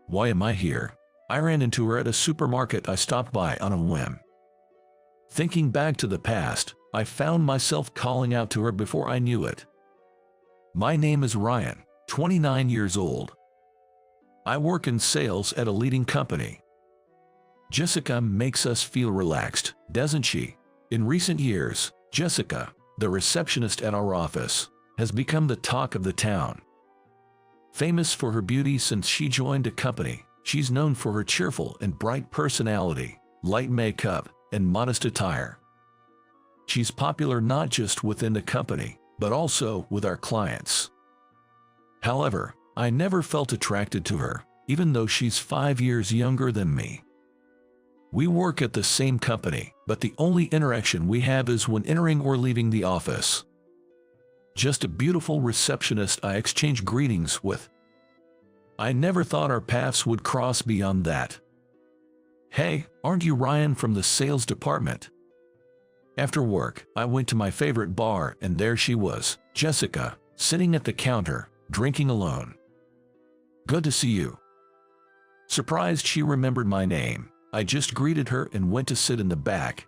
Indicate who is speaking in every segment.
Speaker 1: Why am I here? I ran into her at a supermarket I stopped by on a whim. Thinking back to the past, I found myself calling out to her before I knew it. My name is Ryan, 29 years old. I work in sales at a leading company. Jessica makes us feel relaxed, doesn't she? In recent years, Jessica, the receptionist at our office, has become the talk of the town. Famous for her beauty since she joined the company, she's known for her cheerful and bright personality, light makeup, and modest attire. She's popular not just within the company, but also with our clients. However, I never felt attracted to her, even though she's 5 years younger than me. We work at the same company, but the only interaction we have is when entering or leaving the office. Just a beautiful receptionist I exchange greetings with. I never thought our paths would cross beyond that. Hey, aren't you Ryan from the sales department? After work, I went to my favorite bar and there she was, Jessica, sitting at the counter, drinking alone. Good to see you. Surprised she remembered my name, I just greeted her and went to sit in the back.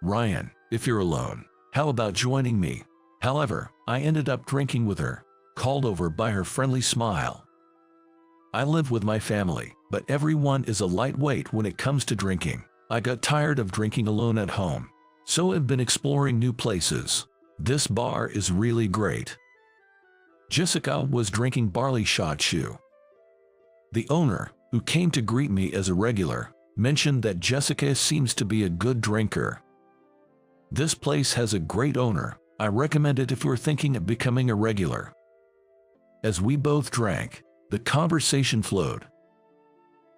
Speaker 1: Ryan, if you're alone, how about joining me? However, I ended up drinking with her, called over by her friendly smile. I live with my family, but everyone is a lightweight when it comes to drinking. I got tired of drinking alone at home, so I've been exploring new places. This bar is really great. Jessica was drinking barley shot shoe. The owner, who came to greet me as a regular, mentioned that Jessica seems to be a good drinker. This place has a great owner. I recommend it if you're thinking of becoming a regular. As we both drank, the conversation flowed.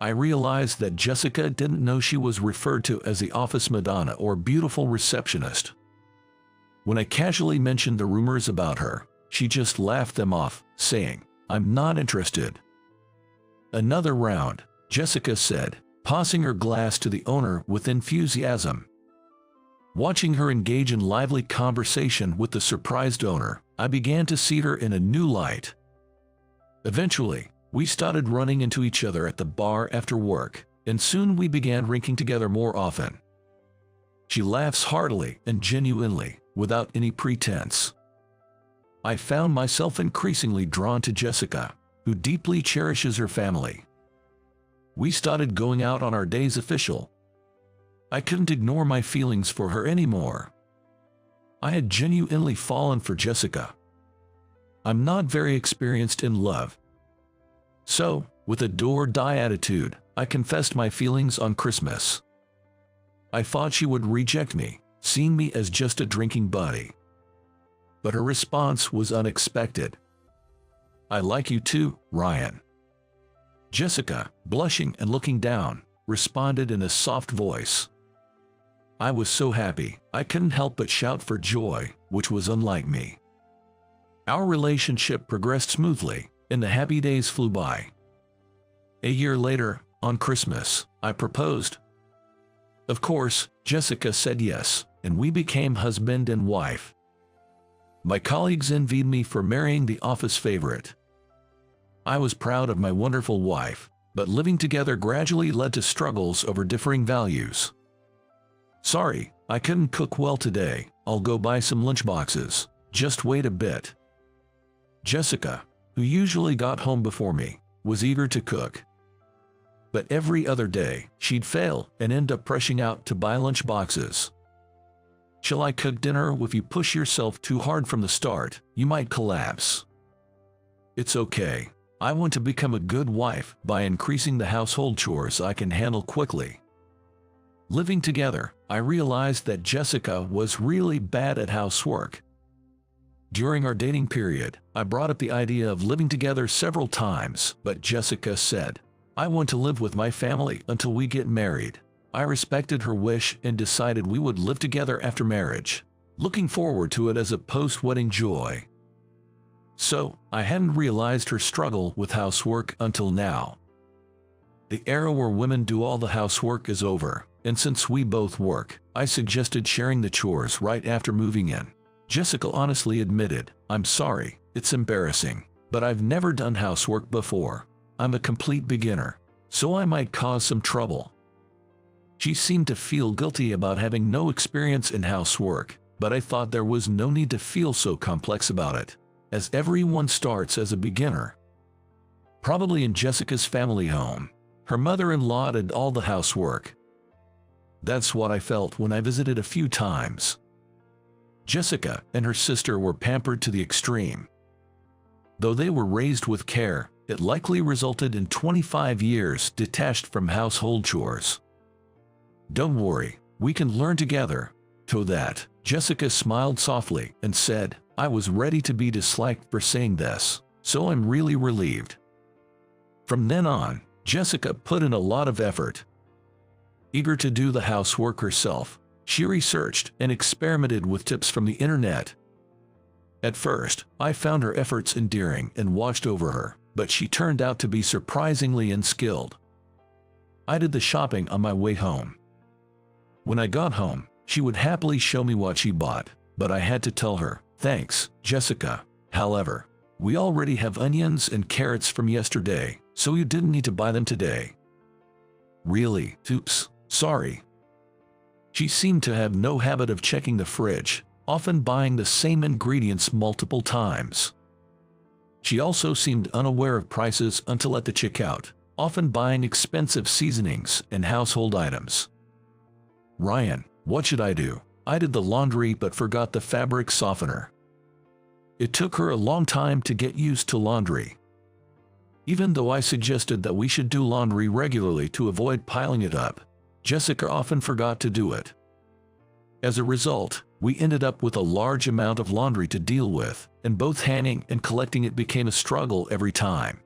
Speaker 1: I realized that Jessica didn't know she was referred to as the office Madonna or beautiful receptionist. When I casually mentioned the rumors about her, she just laughed them off, saying, "I'm not interested." Another round, Jessica said, passing her glass to the owner with enthusiasm. Watching her engage in lively conversation with the surprised owner, I began to see her in a new light. Eventually, we started running into each other at the bar after work, and soon we began drinking together more often. She laughs heartily and genuinely, without any pretense. I found myself increasingly drawn to Jessica, who deeply cherishes her family. We started going out on our days official. I couldn't ignore my feelings for her anymore. I had genuinely fallen for Jessica. I'm not very experienced in love. So, with a do-or-die attitude, I confessed my feelings on Christmas. I thought she would reject me, seeing me as just a drinking buddy. But her response was unexpected. "I like you too, Ryan." Jessica, blushing and looking down, responded in a soft voice. I was so happy, I couldn't help but shout for joy, which was unlike me. Our relationship progressed smoothly, and the happy days flew by. A year later, on Christmas, I proposed. Of course, Jessica said yes, and we became husband and wife. My colleagues envied me for marrying the office favorite. I was proud of my wonderful wife, but living together gradually led to struggles over differing values. "Sorry, I couldn't cook well today. I'll go buy some lunchboxes. Just wait a bit." Jessica, who usually got home before me, was eager to cook. But every other day, she'd fail and end up rushing out to buy lunchboxes. "Shall I cook dinner? If you push yourself too hard from the start, you might collapse." "It's okay. I want to become a good wife by increasing the household chores I can handle quickly." Living together, I realized that Jessica was really bad at housework. During our dating period, I brought up the idea of living together several times, but Jessica said, "I want to live with my family until we get married." I respected her wish and decided we would live together after marriage, looking forward to it as a post-wedding joy. So, I hadn't realized her struggle with housework until now. The era where women do all the housework is over, and since we both work, I suggested sharing the chores right after moving in. Jessica honestly admitted, "I'm sorry, it's embarrassing, but I've never done housework before." I'm a complete beginner, so I might cause some trouble. She seemed to feel guilty about having no experience in housework, but I thought there was no need to feel so complex about it, as everyone starts as a beginner. Probably in Jessica's family home, her mother-in-law did all the housework. That's what I felt when I visited a few times. Jessica and her sister were pampered to the extreme. Though they were raised with care, it likely resulted in 25 years detached from household chores. Don't worry, we can learn together. To that, Jessica smiled softly and said, I was ready to be disliked for saying this, so I'm really relieved. From then on, Jessica put in a lot of effort. Eager to do the housework herself, she researched and experimented with tips from the internet. At first, I found her efforts endearing and watched over her, but she turned out to be surprisingly unskilled. I did the shopping on my way home. When I got home, she would happily show me what she bought, but I had to tell her, thanks, Jessica. However, we already have onions and carrots from yesterday, so you didn't need to buy them today. Really? Oops, sorry. She seemed to have no habit of checking the fridge, often buying the same ingredients multiple times. She also seemed unaware of prices until at the checkout, often buying expensive seasonings and household items. Ryan, what should I do? I did the laundry but forgot the fabric softener. It took her a long time to get used to laundry. Even though I suggested that we should do laundry regularly to avoid piling it up, Jessica often forgot to do it. As a result, we ended up with a large amount of laundry to deal with, and both hanging and collecting it became a struggle every time.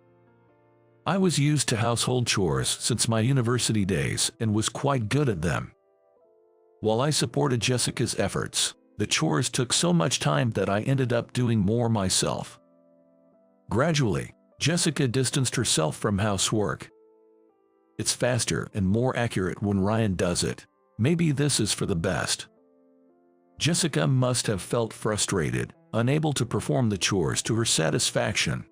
Speaker 1: I was used to household chores since my university days and was quite good at them. While I supported Jessica's efforts, the chores took so much time that I ended up doing more myself. Gradually, Jessica distanced herself from housework. It's faster and more accurate when Ryan does it. Maybe this is for the best. Jessica must have felt frustrated, unable to perform the chores to her satisfaction.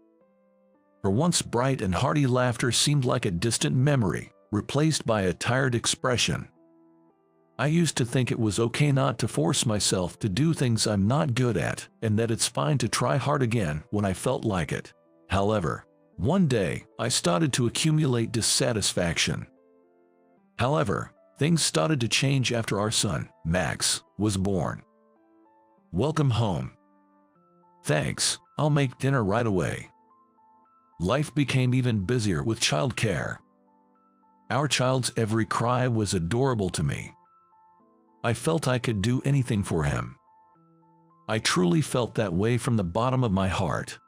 Speaker 1: Her once bright and hearty laughter seemed like a distant memory, replaced by a tired expression. I used to think it was okay not to force myself to do things I'm not good at, and that it's fine to try hard again when I felt like it. However, one day, I started to accumulate dissatisfaction. However, things started to change after our son, Max, was born. Welcome home. Thanks, I'll make dinner right away. Life became even busier with childcare. Our child's every cry was adorable to me. I felt I could do anything for him. I truly felt that way from the bottom of my heart.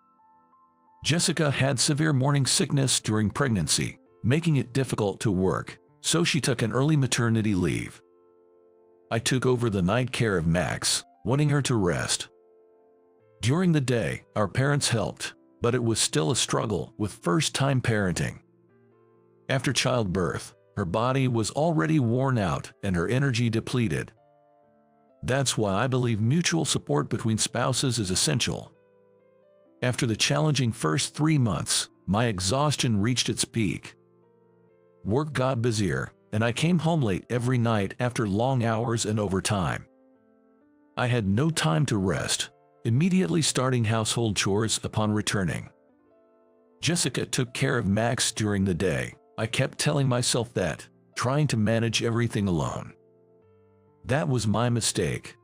Speaker 1: Jessica had severe morning sickness during pregnancy, making it difficult to work, so she took an early maternity leave. I took over the night care of Max, wanting her to rest. During the day, our parents helped, but it was still a struggle with first-time parenting. After childbirth, her body was already worn out and her energy depleted. That's why I believe mutual support between spouses is essential. After the challenging first 3 months, my exhaustion reached its peak. Work got busier, and I came home late every night after long hours and overtime. I had no time to rest, immediately starting household chores upon returning. Jessica took care of Max during the day. I kept telling myself that, trying to manage everything alone. That was my mistake.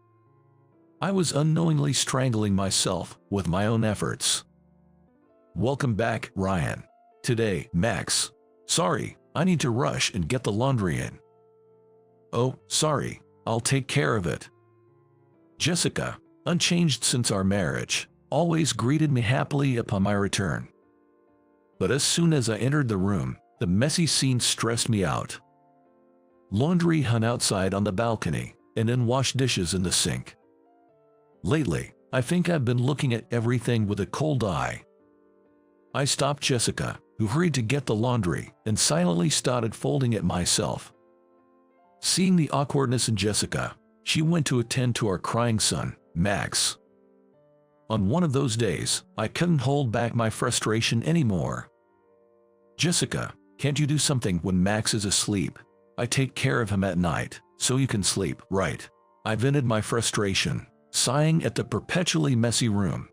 Speaker 1: I was unknowingly strangling myself with my own efforts. Welcome back, Ryan. Today, Max. Sorry, I need to rush and get the laundry in. Oh, sorry, I'll take care of it. Jessica, unchanged since our marriage, always greeted me happily upon my return. But as soon as I entered the room, the messy scene stressed me out. Laundry hung outside on the balcony, and unwashed dishes in the sink. Lately, I think I've been looking at everything with a cold eye. I stopped Jessica, who hurried to get the laundry, and silently started folding it myself. Seeing the awkwardness in Jessica, she went to attend to our crying son, Max. On one of those days, I couldn't hold back my frustration anymore. Jessica, can't you do something when Max is asleep? I take care of him at night, so you can sleep, right? I vented my frustration, sighing at the perpetually messy room.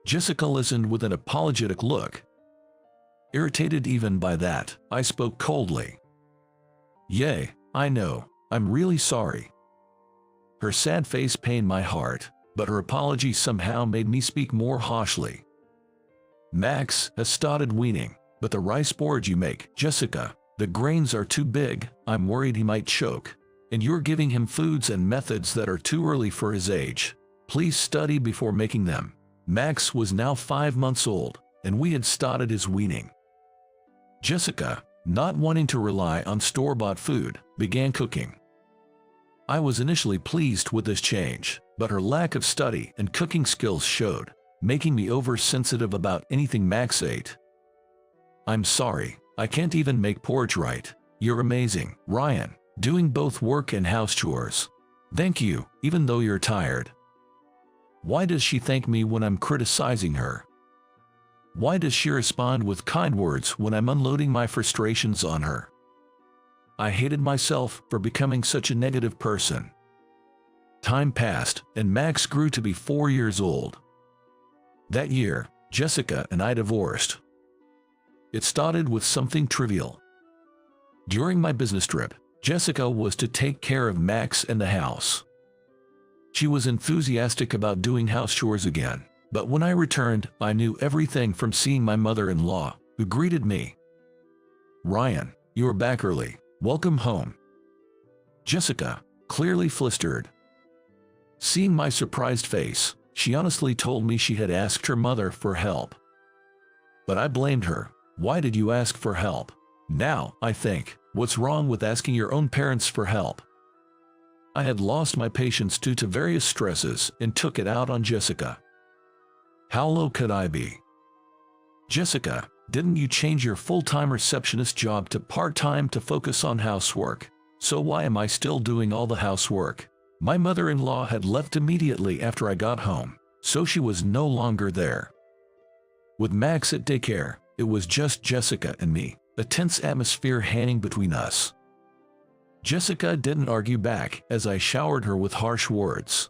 Speaker 1: Jessica listened with an apologetic look. Irritated even by that, I spoke coldly. "Yay, I know, I'm really sorry." Her sad face pained my heart, but her apology somehow made me speak more harshly. "Max has started weaning, but the rice porridge you make, Jessica, the grains are too big, I'm worried he might choke. And you're giving him foods and methods that are too early for his age. Please study before making them." Max was now 5 months old, and we had started his weaning. Jessica, not wanting to rely on store-bought food, began cooking. I was initially pleased with this change, but her lack of study and cooking skills showed, making me oversensitive about anything Max ate. "I'm sorry, I can't even make porridge right. You're amazing, Ryan, doing both work and house chores. Thank you, even though you're tired." Why does she thank me when I'm criticizing her? Why does she respond with kind words when I'm unloading my frustrations on her? I hated myself for becoming such a negative person. Time passed, and Max grew to be 4 years old. That year, Jessica and I divorced. It started with something trivial. During my business trip, Jessica was to take care of Max and the house. She was enthusiastic about doing house chores again, but when I returned, I knew everything from seeing my mother-in-law, who greeted me. "Ryan, you're back early. Welcome home." Jessica, clearly flustered. Seeing my surprised face, she honestly told me she had asked her mother for help. But I blamed her. "Why did you ask for help? Now, I think, what's wrong with asking your own parents for help?" I had lost my patience due to various stresses and took it out on Jessica. How low could I be? "Jessica, didn't you change your full-time receptionist job to part-time to focus on housework? So why am I still doing all the housework?" My mother-in-law had left immediately after I got home, so she was no longer there. With Max at daycare, it was just Jessica and me, a tense atmosphere hanging between us. Jessica didn't argue back as I showered her with harsh words.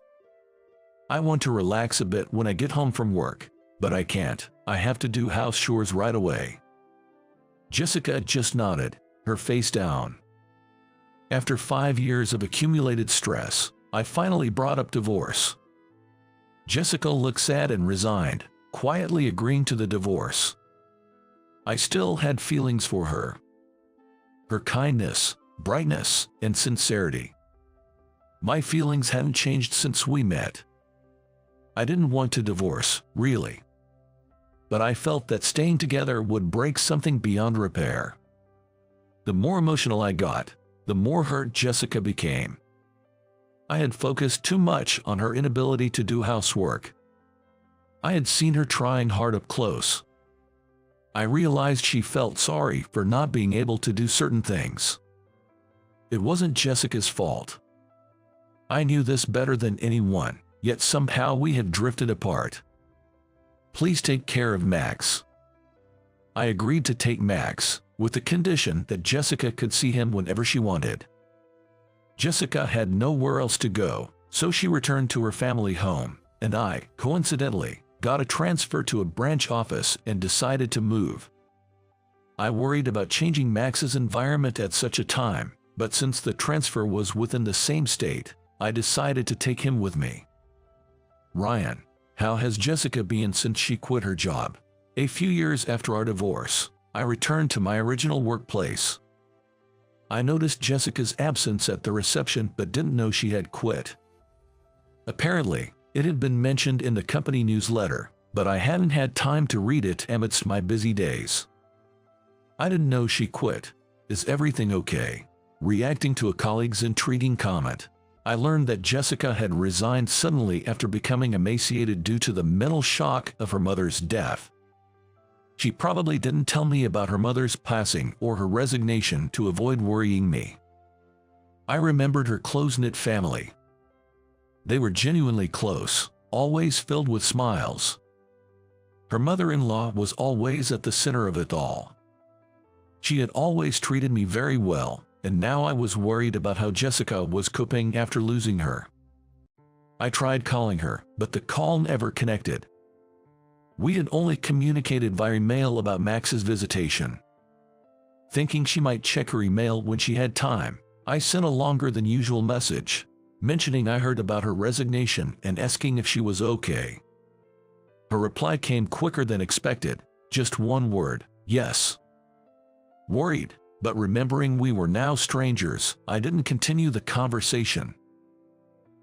Speaker 1: "I want to relax a bit when I get home from work, but I can't. I have to do house chores right away." Jessica just nodded, her face down. After 5 years of accumulated stress, I finally brought up divorce. Jessica looked sad and resigned, quietly agreeing to the divorce. I still had feelings for her. Her kindness, brightness, and sincerity. My feelings hadn't changed since we met. I didn't want to divorce, really. But I felt that staying together would break something beyond repair. The more emotional I got, the more hurt Jessica became. I had focused too much on her inability to do housework. I had seen her trying hard up close. I realized she felt sorry for not being able to do certain things. It wasn't Jessica's fault. I knew this better than anyone, yet somehow we had drifted apart. "Please take care of Max." I agreed to take Max, with the condition that Jessica could see him whenever she wanted. Jessica had nowhere else to go, so she returned to her family home, and I, coincidentally, got a transfer to a branch office and decided to move. I worried about changing Max's environment at such a time, but since the transfer was within the same state, I decided to take him with me. "Ryan, how has Jessica been since she quit her job?" A few years after our divorce, I returned to my original workplace. I noticed Jessica's absence at the reception but didn't know she had quit. Apparently, it had been mentioned in the company newsletter, but I hadn't had time to read it amidst my busy days. I didn't know she quit. "Is everything okay?" Reacting to a colleague's intriguing comment, I learned that Jessica had resigned suddenly after becoming emaciated due to the mental shock of her mother's death. She probably didn't tell me about her mother's passing or her resignation to avoid worrying me. I remembered her close-knit family. They were genuinely close, always filled with smiles. Her mother-in-law was always at the center of it all. She had always treated me very well, and now I was worried about how Jessica was coping after losing her. I tried calling her, but the call never connected. We had only communicated via email about Max's visitation. Thinking she might check her email when she had time, I sent a longer than usual message, mentioning I heard about her resignation and asking if she was okay. Her reply came quicker than expected, just one word, yes. Worried, but remembering we were now strangers, I didn't continue the conversation.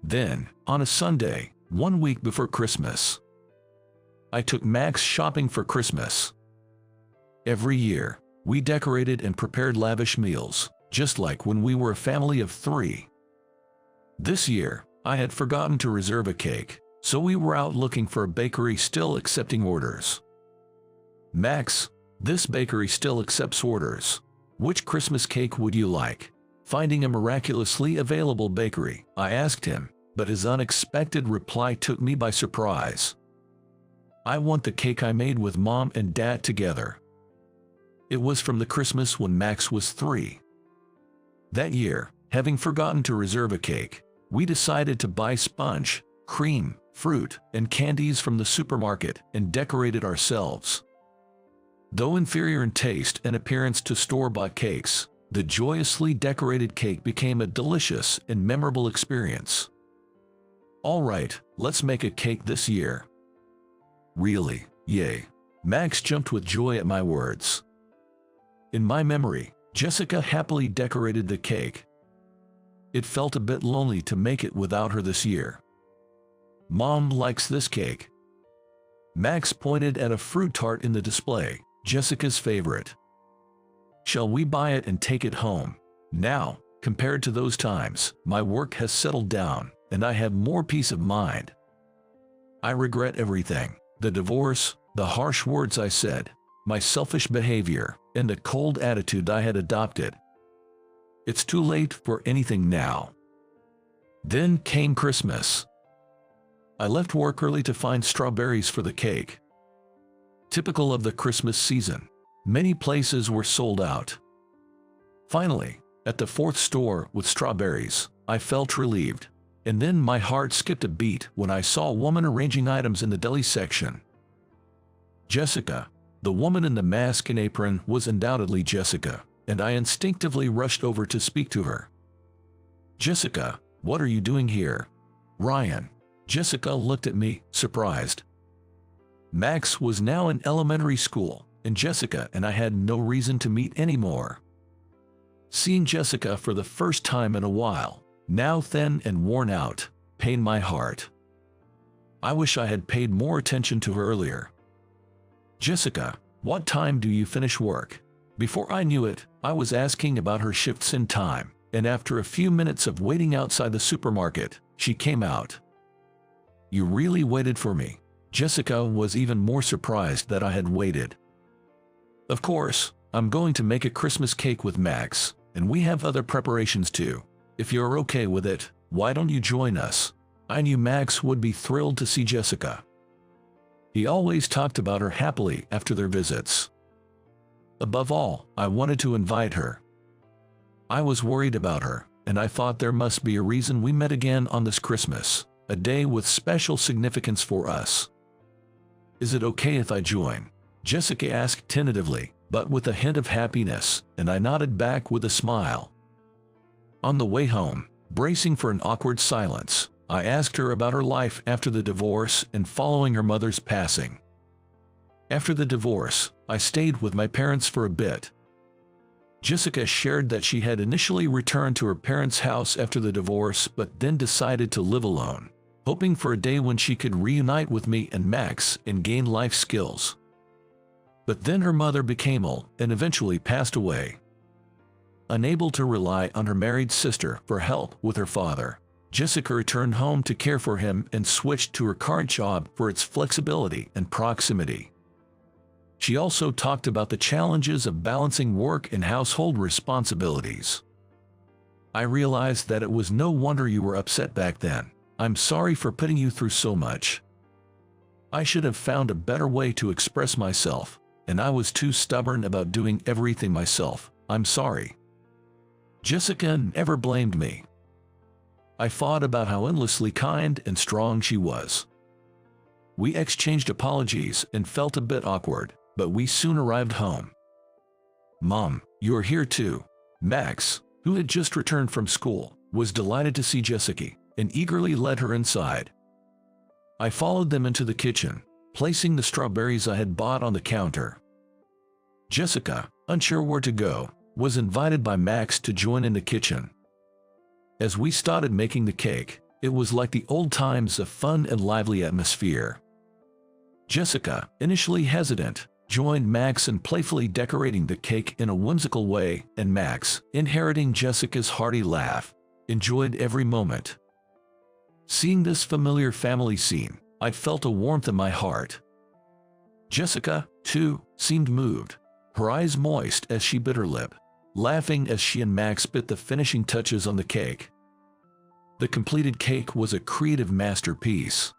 Speaker 1: Then, on a Sunday, 1 week before Christmas, I took Max shopping for Christmas. Every year, we decorated and prepared lavish meals, just like when we were a family of 3. This year, I had forgotten to reserve a cake, so we were out looking for a bakery still accepting orders. Max, this bakery still accepts orders. Which Christmas cake would you like? Finding a miraculously available bakery, I asked him, but his unexpected reply took me by surprise. I want the cake I made with Mom and Dad together. It was from the Christmas when Max was 3. That year, having forgotten to reserve a cake, we decided to buy sponge, cream, fruit, and candies from the supermarket and decorate it ourselves. Though inferior in taste and appearance to store-bought cakes, the joyously decorated cake became a delicious and memorable experience. All right, let's make a cake this year. Really? Yay. Max jumped with joy at my words. In my memory, Jessica happily decorated the cake. It felt a bit lonely to make it without her this year. Mom likes this cake. Max pointed at a fruit tart in the display, Jessica's favorite. Shall we buy it and take it home? Now, compared to those times, my work has settled down, and I have more peace of mind. I regret everything. The divorce, the harsh words I said, my selfish behavior, and the cold attitude I had adopted. It's too late for anything now. Then came Christmas. I left work early to find strawberries for the cake. Typical of the Christmas season, many places were sold out. Finally, at the 4th store with strawberries, I felt relieved. And then my heart skipped a beat when I saw a woman arranging items in the deli section. Jessica, the woman in the mask and apron, was undoubtedly Jessica, and I instinctively rushed over to speak to her. Jessica, what are you doing here? Ryan. Jessica looked at me, surprised. Max was now in elementary school, and Jessica and I had no reason to meet anymore. Seeing Jessica for the first time in a while, now thin and worn out, pained my heart. I wish I had paid more attention to her earlier. Jessica, what time do you finish work? Before I knew it, I was asking about her shifts in time, and after a few minutes of waiting outside the supermarket, she came out. You really waited for me. Jessica was even more surprised that I had waited. Of course, I'm going to make a Christmas cake with Max, and we have other preparations too. If you're okay with it, why don't you join us? I knew Max would be thrilled to see Jessica. He always talked about her happily after their visits. Above all, I wanted to invite her. I was worried about her, and I thought there must be a reason we met again on this Christmas, a day with special significance for us. Is it okay if I join? Jessica asked tentatively, but with a hint of happiness, and I nodded back with a smile. On the way home, bracing for an awkward silence, I asked her about her life after the divorce and following her mother's passing. After the divorce, I stayed with my parents for a bit. Jessica shared that she had initially returned to her parents' house after the divorce but then decided to live alone, hoping for a day when she could reunite with me and Max and gain life skills. But then her mother became ill and eventually passed away. Unable to rely on her married sister for help with her father, Jessica returned home to care for him and switched to her current job for its flexibility and proximity. She also talked about the challenges of balancing work and household responsibilities. I realized that it was no wonder you were upset back then. I'm sorry for putting you through so much. I should have found a better way to express myself, and I was too stubborn about doing everything myself. I'm sorry. Jessica never blamed me. I thought about how endlessly kind and strong she was. We exchanged apologies and felt a bit awkward, but we soon arrived home. "Mom, you're here too." Max, who had just returned from school, was delighted to see Jessica and eagerly led her inside. I followed them into the kitchen, placing the strawberries I had bought on the counter. Jessica, unsure where to go, was invited by Max to join in the kitchen. As we started making the cake, it was like the old times of fun and lively atmosphere. Jessica, initially hesitant, joined Max in playfully decorating the cake in a whimsical way, and Max, inheriting Jessica's hearty laugh, enjoyed every moment. Seeing this familiar family scene, I felt a warmth in my heart. Jessica, too, seemed moved, her eyes moist as she bit her lip, laughing as she and Max bit the finishing touches on the cake. The completed cake was a creative masterpiece.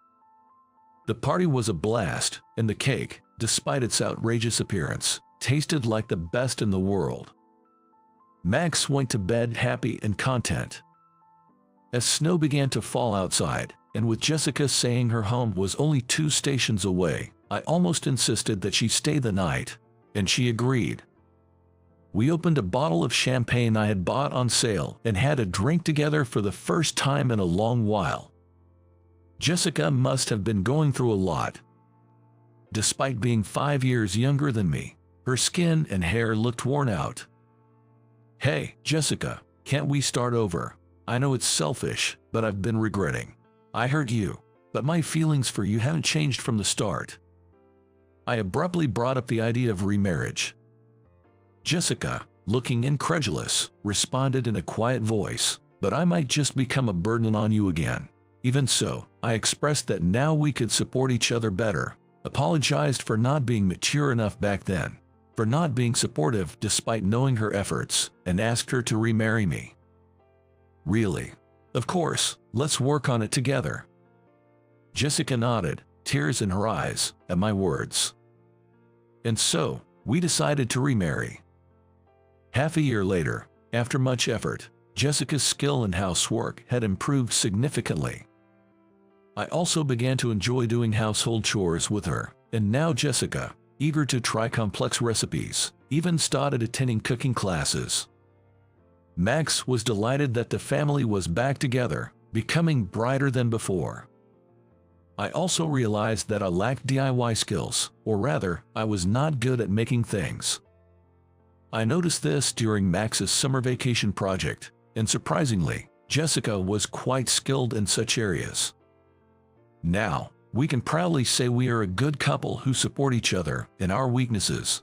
Speaker 1: The party was a blast, and the cake, despite its outrageous appearance, tasted like the best in the world. Max went to bed happy and content. As snow began to fall outside, and with Jessica saying her home was only 2 stations away, I almost insisted that she stay the night, and she agreed. We opened a bottle of champagne I had bought on sale and had a drink together for the first time in a long while. Jessica must have been going through a lot. Despite being 5 years younger than me, her skin and hair looked worn out. "Hey, Jessica, can't we start over? I know it's selfish, but I've been regretting. I hurt you, but my feelings for you haven't changed from the start." I abruptly brought up the idea of remarriage. Jessica, looking incredulous, responded in a quiet voice, "But I might just become a burden on you again." Even so, I expressed that now we could support each other better, apologized for not being mature enough back then, for not being supportive despite knowing her efforts, and asked her to remarry me. "Really? Of course, let's work on it together." Jessica nodded, tears in her eyes, at my words. And so, we decided to remarry. Half a year later, after much effort, Jessica's skill in housework had improved significantly. I also began to enjoy doing household chores with her, and now Jessica, eager to try complex recipes, even started attending cooking classes. Max was delighted that the family was back together, becoming brighter than before. I also realized that I lacked DIY skills, or rather, I was not good at making things. I noticed this during Max's summer vacation project, and surprisingly, Jessica was quite skilled in such areas. Now, we can proudly say we are a good couple who support each other in our weaknesses.